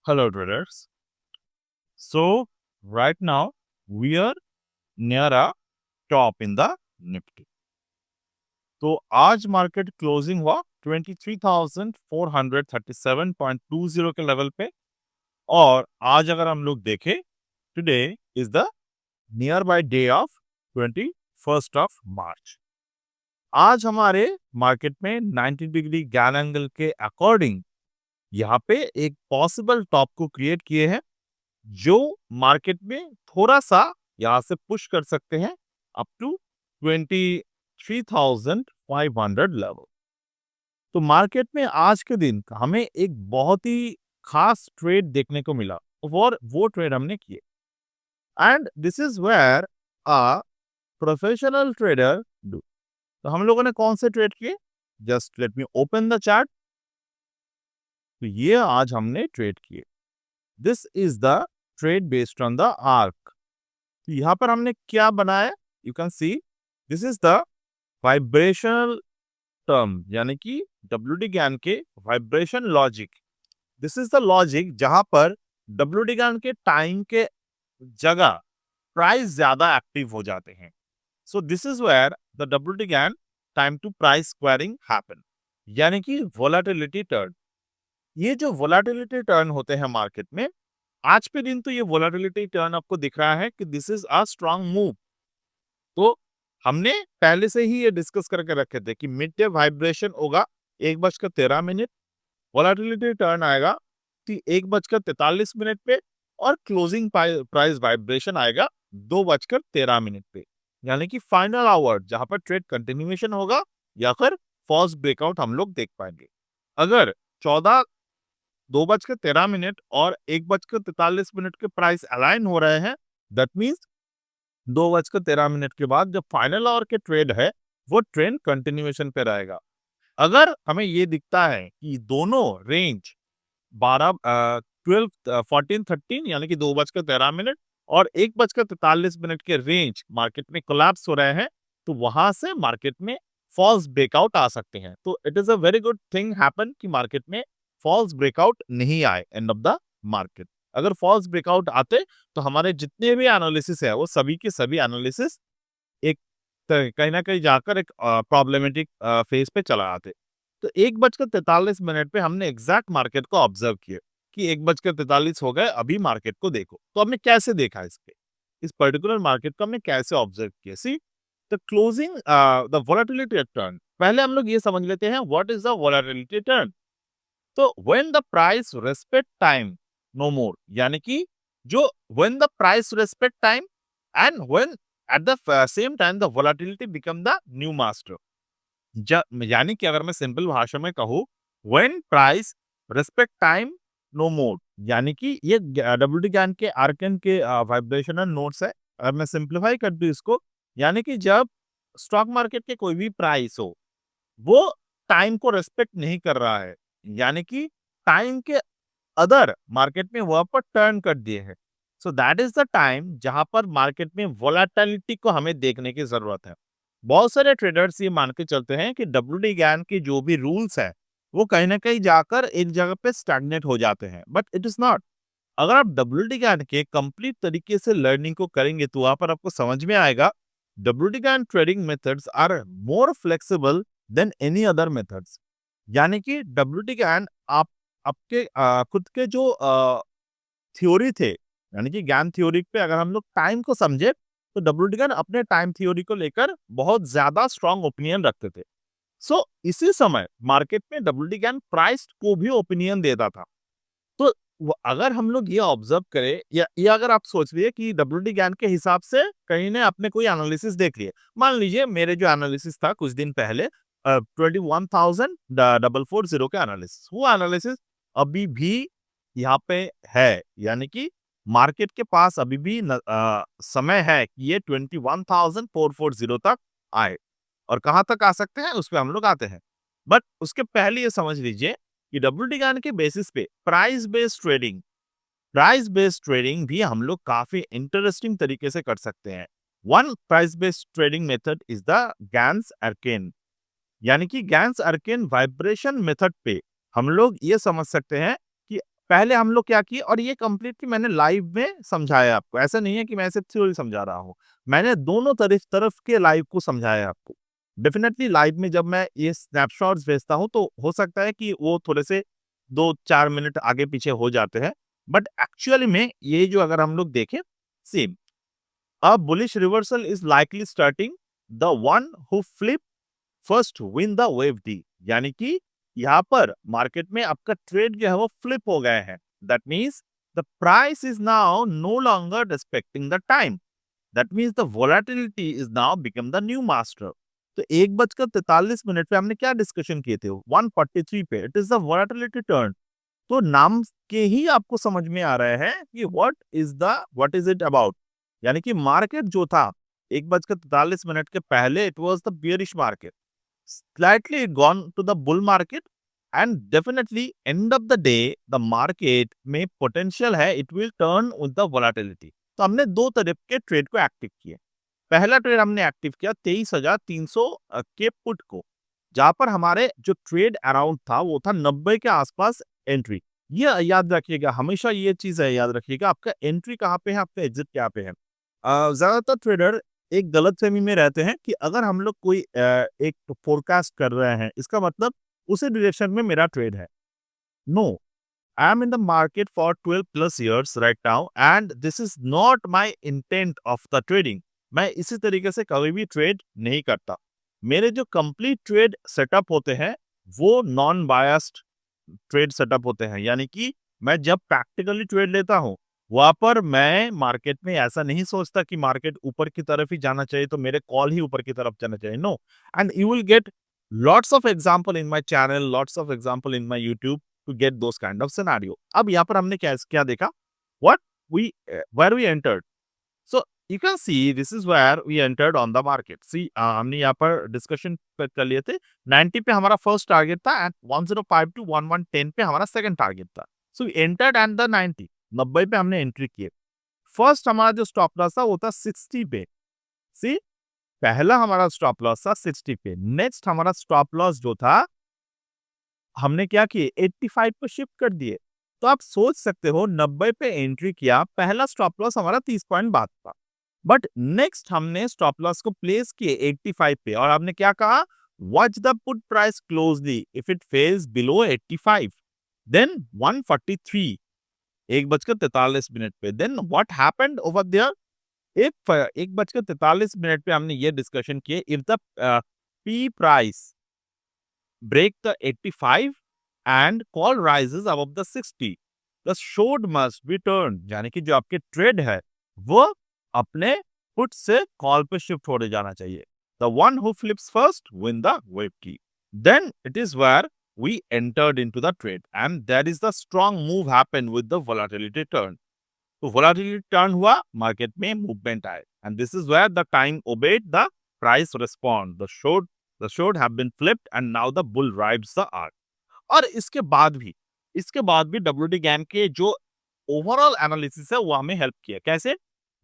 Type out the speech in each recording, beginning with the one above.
Hello traders. So right now we are near a top in the Nifty. तो आज market closing हुआ 23,437.20 के level पे और आज अगर हम लोग देखें today is the near by day of 21st of March. आज हमारे मार्केट में 90 डिग्री ज्ञान एंगल के अकॉर्डिंग यहाँ पे एक पॉसिबल टॉप को क्रिएट किए हैं जो मार्केट में थोड़ा सा यहां से पुश कर सकते हैं अप टू 23,500 लेवल। तो मार्केट में आज के दिन हमें एक बहुत ही खास ट्रेड देखने को मिला और वो ट्रेड हमने किए and this is where a professional trader do. तो हम लोगों ने कौन से ट्रेड किए? Just let me open the chart. तो ये आज हमने ट्रेड किए। This is the trade based on the arc. तो यहाँ पर हमने क्या बनाया? You can see this is the vibrational term, यानी कि डब्ल्यूडी ज्ञान के vibration logic. This is the logic जहां पर डब्ल्यूडी ज्ञान के टाइम के जगह प्राइस ज्यादा एक्टिव हो जाते हैं। So this is where the WD Gann time to price squaring happen, यानी कि वोलेटिलिटी टर्न। ये जो वोलेटिलिटी टर्न होते हैं मार्केट में, आज के दिन तो ये वोलेटिलिटी टर्न आपको दिख रहा है कि this is a strong move. तो हमने पहले से ही ये डिस्कस करके रखे थे कि मिड डे वाइब्रेशन होगा 1:13, वोलेटिलिटी टर्न आएगा 1:43 पे और क्लोजिंग प्राइस वाइब्रेशन आएगा 2:13 पे, यानी कि फाइनल आवर जहां पर ट्रेड कंटिन्यूएशन होगा या फिर फर्स्ट ब्रेकआउट हम लोग देख पाएंगे। अगर 2:13 और 1:43 के प्राइस अलाइन हो रहे हैं, दैट मीन्स 2:13 के बाद जब फाइनल आवर के ट्रेड है वो ट्रेंड कंटिन्यूएशन पे रहेगा। अगर हमें ये दिखता है कि दोनों रेंज 14-13 यानी कि 2:13 और 1:43 के रेंज मार्केट में कोलैप्स हो रहे हैं, तो वहां से मार्केट में फॉल्स ब्रेकआउट आ सकते हैं। तो it is a very good thing happen कि मार्केट में फॉल्स ब्रेकआउट नहीं आए एंड ऑफ द मार्केट। अगर फॉल्स ब्रेकआउट आते तो हमारे जितने भी एनालिसिस है वो सभी के सभी एनालिसिस एक कहीं ना कहीं जाकर एक प्रॉब्लमेटिक फेज पे चला आते। तो 1:43 पे हमने एग्जैक्ट मार्केट को ऑब्जर्व किया कि 1:43 हो गए, अभी मार्केट को देखो। तो हमने कैसे देखा इस पर्टिकुलर मार्केट को हमने कैसे ऑब्जर्व किया? See the closing the volatility turn. पहले हम लोग ये समझ लेते हैं what is the volatility turn. तो when the price respect time no more, यानी कि जो when the price respect time and when at the same time the volatility become the new master. यानी कि अगर मैं सिंपल भाषा में कहूँ, when price respect time no more, यानी कि ये डब्ल्यूटी ज्ञान के आर्कन के वाइब्रेशनल नोट्स है। अगर मैं सिंप्लीफाई कर दूं इसको, यानी कि जब स्टॉक मार्केट के कोई भी प्राइस हो वो टाइम को रेस्पेक्ट नहीं कर रहा है, यानी कि टाइम के अदर मार्केट में वहां पर टर्न कर दिए हैं। So that is the time जहां पर मार्केट में वोलेटिलिटी को हमें देखने की जरूरत है। बहुत सारे ट्रेडर्स ये मान के चलते हैं कि डब्ल्यूडी ज्ञान के जो भी रूल्स है वो कहीं ना कहीं जाकर एक जगह पे स्टैग्नेट हो जाते हैं, बट इट इज नॉट। अगर आप डब्ल्यूडी ज्ञान के कंप्लीट तरीके से लर्निंग को करेंगे तो वहां पर आपको समझ में आएगा WD Gyan trading methods are more flexible than any other methods. यानी कि डब्ल्यूडी ज्ञान आप आपके खुद के जो थ्योरी थे, यानी कि ज्ञान थ्योरी पे अगर हम लोग टाइम को समझे तो डब्ल्यूडी ज्ञान अपने टाइम थ्योरी को लेकर बहुत ज्यादा स्ट्रांग ओपिनियन रखते थे। सो इसी समय मार्केट में डब्ल्यूडी ज्ञान प्राइस को भी ओपिनियन देता था। तो अगर हम लोग ये ऑब्जर्व करें या अगर आप सोच लिए कि डब्ल्यूडी ज्ञान के हिसाब से कहीं ने अपने कोई एनालिसिस देख लिए, मान लीजिए मेरे जो एनालिसिस था कुछ दिन पहले 21,440 का एनालिसिस, वो एनालिसिस अभी भी यहाँ पे है, यानी कि मार्केट के पास अभी भी समय है कि ये 21,440 तक आए और कहां तक आ सकते हैं उस पर हम लोग आते हैं। बट उसके पहले ये समझ लीजिए कि डब्ल्यूटी ज्ञान के बेसिस पे प्राइस बेस्ड ट्रेडिंग भी हम लोग काफी इंटरेस्टिंग तरीके से कर सकते हैं। One price based trading method is the gas arcane, यानी कि गैंस आर्केन वाइब्रेशन मेथड पे हम लोग ये समझ सकते हैं कि पहले हम लोग क्या किए, और ये कंप्लीटली मैंने लाइव में समझाया आपको, ऐसा नहीं है कि मैं सिर्फ थ्योरी समझा रहा हूँ। मैंने दोनों तरफ तरफ के लाइव को समझाया आपको। डेफिनेटली लाइव में जब मैं ये स्नैपशॉट्स भेजता हूँ तो हो सकता है कि वो थोड़े से 2-4 मिनट आगे पीछे हो जाते हैं। बट एक्चुअली में ये जो अगर हम लोग देखें, same a bullish reversal is likely starting the one who flip first win the wave D, यानी कि यहाँ पर मार्केट में आपका ट्रेड जो है वो फ्लिप हो गए हैं। That means the price is now no longer respecting the time. That means the volatility is now become the new master. तो 1:43 पे हमने क्या डिस्कशन किए थे? 143 पे it is the volatility turn. तो नाम के ही आपको समझ में आ रहा है कि व्हाट इज इट अबाउट। यानी कि मार्केट जो था 1:43 के पहले it was the bearish market, slightly gone to the bull market, and definitely end of the day the market में potential है it will turn with the volatility। तो हमने दो तरह के ट्रेड को एक्टिव किए। पहला ट्रेड हमने एक्टिव किया 23,300 के पुट को, जहां पर हमारे जो ट्रेड अराउंड था वो था 90 के आसपास एंट्री। ये याद रखिएगा, हमेशा ये चीज है याद रखिएगा, आपका एंट्री कहाँ पे है, आपका एग्जिट क्या पे है। ज्यादातर ट्रेडर एक गलतफहमी में रहते हैं कि अगर हम लोग कोई एक फोरकास्ट कर रहे हैं, इसका मतलब उसी डायरेक्शन में मेरा ट्रेड है। No, I am in the market for 12 plus years right now and this is not my intent of the trading. मैं इसी तरीके से कभी भी ट्रेड नहीं करता। मेरे जो कंप्लीट ट्रेड सेटअप होते हैं वो नॉन बायस्ड ट्रेड सेटअप होते हैं, यानी कि मैं जब प्रैक्टिकली ट्रेड लेता हूँ वहां पर मैं मार्केट में ऐसा नहीं सोचता कि मार्केट ऊपर की तरफ ही जाना चाहिए तो मेरे कॉल ही ऊपर की तरफ जाना चाहिए। No, and you will get lots of example in my channel, lots of example in my YouTube to get those kind of scenario. अब यहाँ पर हमने क्या क्या देखा, what we were we entered. So you can see this is where we entered on the market. See, हमने यहाँ पर डिस्कशन कर लिए थे। 90 पे हमारा फर्स्ट टारगेट था एंड 105 टू 1110 पे हमारा सेकंड टारगेट था। सो एंटर्ड एंड द 90 पे हमने एंट्री किए। फर्स्ट हमारा जो स्टॉप लॉस था वो था 60 पे। सी, पहला हमारा स्टॉप लॉस था 60 पे। नेक्स्ट हमारा स्टॉप लॉस जो था हमने क्या किए 85 पे शिफ्ट कर दिए। तो आप सोच सकते हो 90 पे एंट्री किया, पहला स्टॉप लॉस हमारा 30 पॉइंट बाद था। बट नेक्स्ट हमने स्टॉप लॉस को प्लेस किए 85 पे और आपने क्या कहा, watch the put price closely, if it falls below 85 then 143, 1:43 पे। Then what happened over there, if 1:43 पे हमने ये डिस्कशन किए, if the P price break the 85 and call rises above the 60, the short must be turned, यानी कि जो आपके trade है वो अपने पुट से कॉल पे शिफ्ट हो जाना चाहिए। The one who flips first win the wave key। Then it is where we entered into the trade and that is the strong move happened with the volatility turn। तो volatility turn हुआ, market में movement आए and this is where the time obeyed the price respond, the short have been flipped and now the bull rides the arc। और इसके बाद भी WD gain के जो ओवरऑल एनालिसिस है वो हमें हेल्प किया। कैसे?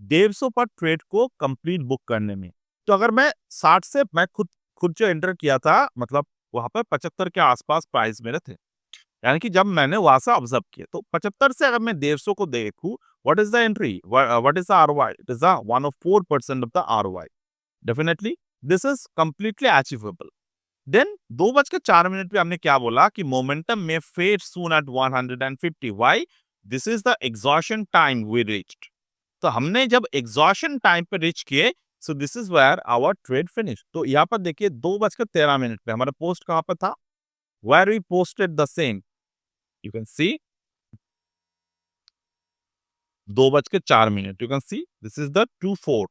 150 पर ट्रेड को कंप्लीट बुक करने में। तो अगर मैं 60 से मैं खुद जो एंटर किया था, मतलब वहां पर 75 के आसपास प्राइस मेरे थे, यानी कि जब मैंने वहां से ऑब्जर्व किया तो 75 से अगर मैं 150 को देखूं, what is the entry, what is the ROI, it is 104% of the ROI. Definitely this is completely achievable. Then 2:04 पे हमने क्या बोला कि मोमेंटम में fade soon at 150। Why? This is the exhaustion time we reached. तो हमने जब exhaustion time पे रीच किए, so this is where our trade finish. तो यहाँ पर देखिए 2:13 पे हमारा पोस्ट कहाँ पर था, where we posted the same, you can see 2:04, you can see this is the 24।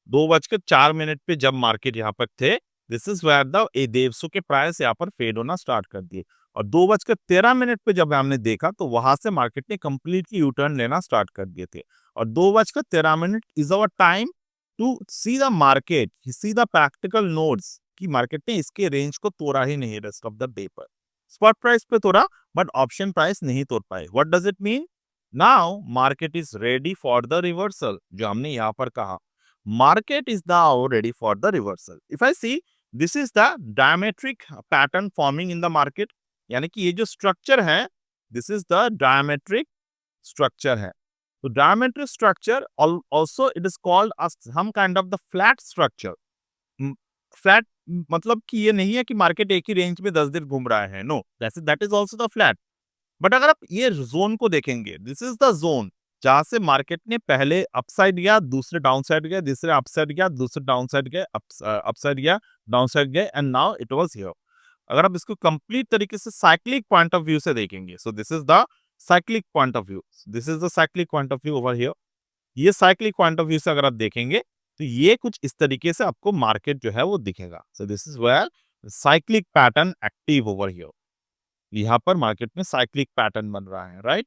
2:04 पे जब मार्केट यहाँ पर थे, दिस इज वेयर द 150 के प्राइस यहाँ पर फेड होना स्टार्ट कर दिए। और 2:13 पे जब हमने देखा तो वहां से मार्केट ने कंप्लीटली यू टर्न लेना स्टार्ट कर दिए थे। और 2:13 is our time to see the market, see the practical nodes कि मार्केट ने इसके रेंज को तोड़ा ही नहीं रेस्ट ऑफ द डे पर। स्पॉट प्राइस पे तोड़ा बट ऑप्शन प्राइस नहीं तोड़ पाए। What does it mean? Now market is ready for the reversal, जो हमने यहाँ पर कहा market is now ready for the reversal। If I see, this is the diametric pattern forming in the market, यानी कि ये जो स्ट्रक्चर है this is the diametric structure है। तो diametric structure also it is called some kind of the flat structure. Flat मतलब कि ये नहीं है कि मार्केट एक ही रेंज में 10 दिन घूम रहा है, no, that is also the flat. But अगर आप ये जोन को देखेंगे, दिस इज द जोन जहां से मार्केट ने पहले अपसाइड गया, दूसरे डाउन साइड गया, तीसरे अपसाइड गया, दूसरे डाउन साइड गया, अपसाइड गया, डाउन साइड गया, and now it was here. अगर आप इसको कंप्लीट तरीके से साइक्लिक पॉइंट ऑफ व्यू से देखेंगे, सो this is the cyclic point of view, this is the cyclic point of view over here. ये साइक्लिक पॉइंट ऑफ व्यू से अगर आप देखेंगे तो ये कुछ इस तरीके से आपको मार्केट जो है वो दिखेगा। So this is where cyclic pattern active over here. यहाँ पर मार्केट में साइक्लिक पैटर्न बन रहा है, right.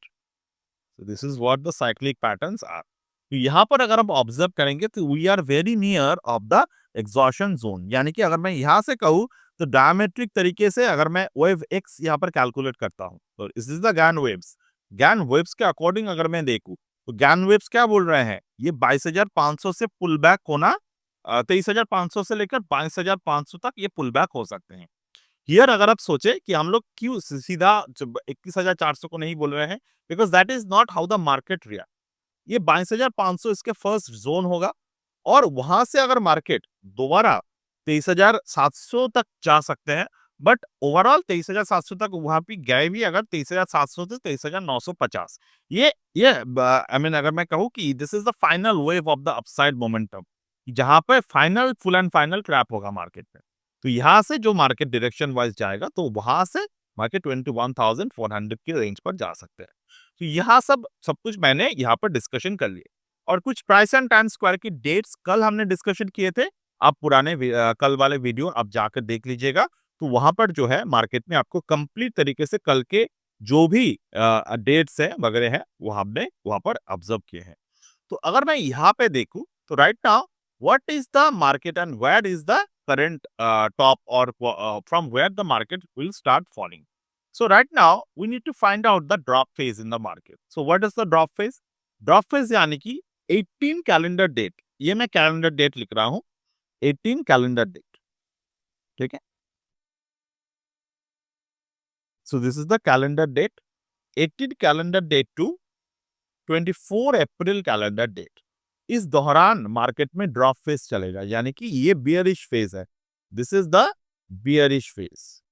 So this is what the cyclic patterns are. तो यहाँ पर अगर आप ऑब्जर्व करेंगे तो we are very near of the exhaustion zone, यानी कि अगर मैं यहाँ से कहूँ तो डायमेट्रिक तरीके से अगर मैं वेव एक्स यहाँ पर कैलकुलेट करता हूँ, तो this is the Gann waves. Gann waves के अकॉर्डिंग अगर मैं देखूँ तो गैन वेव्स क्या बोल रहे हैं, ये 22,500 से पुल बैक होना, 23,500 से लेकर 22,500 तक ये पुल बैक हो सकते हैं। हियर अगर आप सोचे कि हम लोग क्यों सीधा 21,400 को नहीं बोल रहे हैं, because that is not how the market react. ये 22,500 इसके फर्स्ट जोन होगा, और वहां से अगर मार्केट दोबारा 23,700 तक जा सकते हैं, बट ओवरऑल 23,700 तक वहां पे गए भी अगर 23,700 से 23,950, ये आई मीन अगर मैं कहूँ कि this is the final wave of the upside momentum, जहां पे final full and final trap होगा मार्केट में। तो यहाँ से जो मार्केट डायरेक्शन वाइज जाएगा, तो वहां से मार्केट 21,400 की रेंज पर जा सकते हैं। तो यहाँ सब कुछ मैंने यहाँ पर डिस्कशन कर लिए, और कुछ प्राइस एंड टाइम स्क्वायर की डेट्स कल हमने डिस्कशन किए थे। आप पुराने कल वाले वीडियो आप जाकर देख लीजिएगा, तो वहां पर जो है मार्केट में आपको कंप्लीट तरीके से कल के जो भी डेट्स है वगैरह है वो हमने वहां पर ऑब्जर्व किए हैं। तो अगर मैं यहाँ पे देखूं तो right now what is the market and where is the current top, or from where the market will start falling. So right now we need to find out the drop phase in the market. So what is the drop phase? Drop phase यानी कि 18 calendar date, ये मैं calendar date लिख रहा हूं, 18 calendar date, ठीक है। So this is the calendar date, 18 calendar date to 24 April calendar date. इस दौरान मार्केट में ड्रॉप फेज चलेगा, यानी कि ये बियरिश फेज है। This is the bearish phase,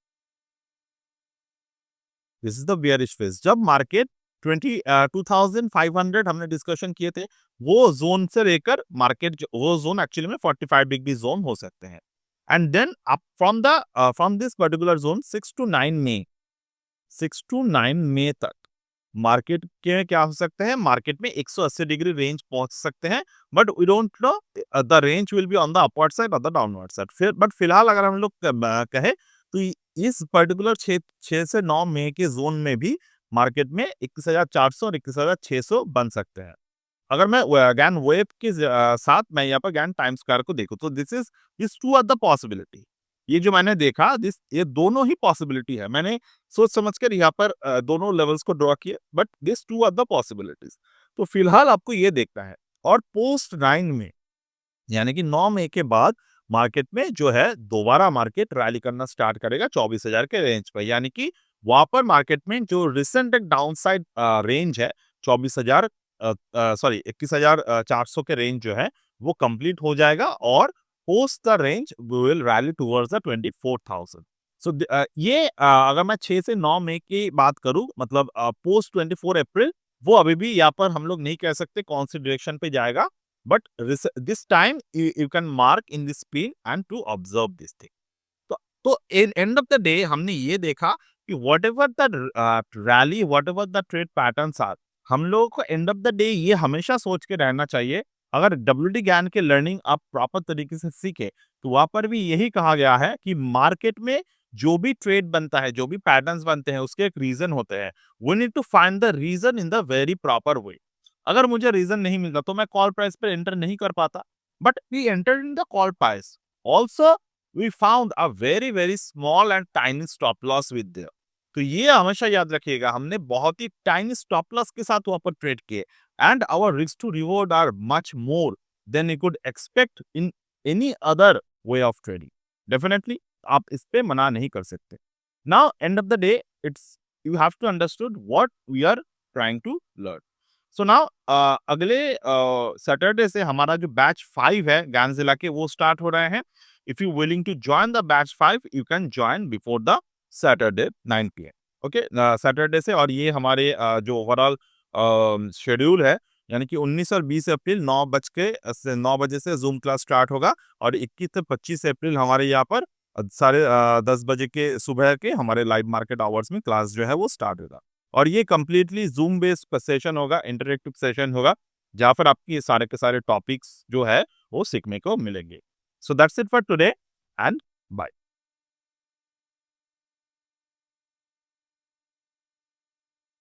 this is the bearish phase. जब मार्केट 2500 हमने डिस्कशन किए थे, वो जोन से लेकर मार्केट, वो जोन एक्चुअली में 45 डिग्री जोन हो सकते हैं, and then up from this particular zone 6 to 9 मई तक मार्केट के क्या हो सकते हैं, मार्केट में 180 डिग्री रेंज पहुंच सकते हैं, but we don't know the range will be on the upward side और द डाउनवर्ड साइड। फिर बट फिलहाल अगर हम लोग कहे तो इस पर्टिकुलर 6 से 9 मई के जोन में भी मार्केट में 21,400 और 21,600 बन सकते हैं। अगर मैं अगेन वेब के साथ मैं यहाँ पर अगेन टाइम स्क्वायर को देखूं, तो this two are the possibility. ये जो मैंने देखा, ये दोनों ही पॉसिबिलिटी है। मैंने सोच समझकर यहाँ पर दोनों लेवल्स को ड्रॉ किए, but this two are the possibilities. तो फिलहाल आपको ये देखना है, और पोस्ट 9 में यानी कि 9 मई के बाद मार्केट में जो है दोबारा मार्केट रैली करना स्टार्ट करेगा 24,000 के रेंज पर, यानी कि वहां पर मार्केट में जो रिसेंट एक डाउन साइड रेंज है 24,000 सॉरी 21,400 के रेंज जो है वो कंप्लीट हो जाएगा, और post the range we will rally towards the 24,000। So ये अगर मैं 6 से 9 मई की बात करूं, मतलब पोस्ट 24 अप्रैल, वो अभी भी यहाँ पर हम लोग नहीं कह सकते कौन सी डायरेक्शन पे जाएगा, but this time you can mark in the screen and to observe this thing. तो in end of the day हमने ये देखा कि whatever the rally, whatever the trade patterns are, हम लोगों को end of the day ये हमेशा सोच के रहना चाहिए। अगर WD ज्ञान के लर्निंग आप प्रॉपर तरीके से सीखे, तो वहां पर भी यही कहा गया है कि मार्केट में जो भी ट्रेड बनता है, जो भी पैटर्न्स बनते हैं, उसके एक रीजन होते हैं। We need to find the reason in the very proper way. अगर मुझे रीजन नहीं मिलता तो मैं कॉल प्राइस पर एंटर नहीं कर पाता, but we enter in the call price also, we found a very very small and tiny stop loss with there. तो ये हमेशा याद रखिएगा, हमने बहुत ही टाइनी स्टॉप लॉस के साथ वहां पर ट्रेड किए, and our risk to reward are much more than you could expect in any other way of trading. Definitely आप इस पे मना नहीं कर सकते। Now end of the day it's you have to understood what we are trying to learn. So now अगले Saturday से हमारा जो बैच 5 है ज्ञानजिला के वो स्टार्ट हो रहे हैं. If you willing to join the batch 5, you can join before the Saturday 9 p.m. Okay Saturday से. और ये हमारे जो ओवरऑल शेड्यूल है यानी कि 19 और 20 अप्रैल 9 बजे से जूम क्लास स्टार्ट होगा और 21 से 25 अप्रैल हमारे यहाँ पर 10:30 बजे के सुबह के हमारे लाइव मार्केट आवर्स में क्लास जो है वो स्टार्ट होगा. और ये कंप्लीटली जूम बेस्ड सेशन होगा, इंटरेक्टिव सेशन होगा जहाँ पर आपकी ये सारे के सारे टॉपिक्स जो है वो सीखने को मिलेंगे. So that's it for today and bye.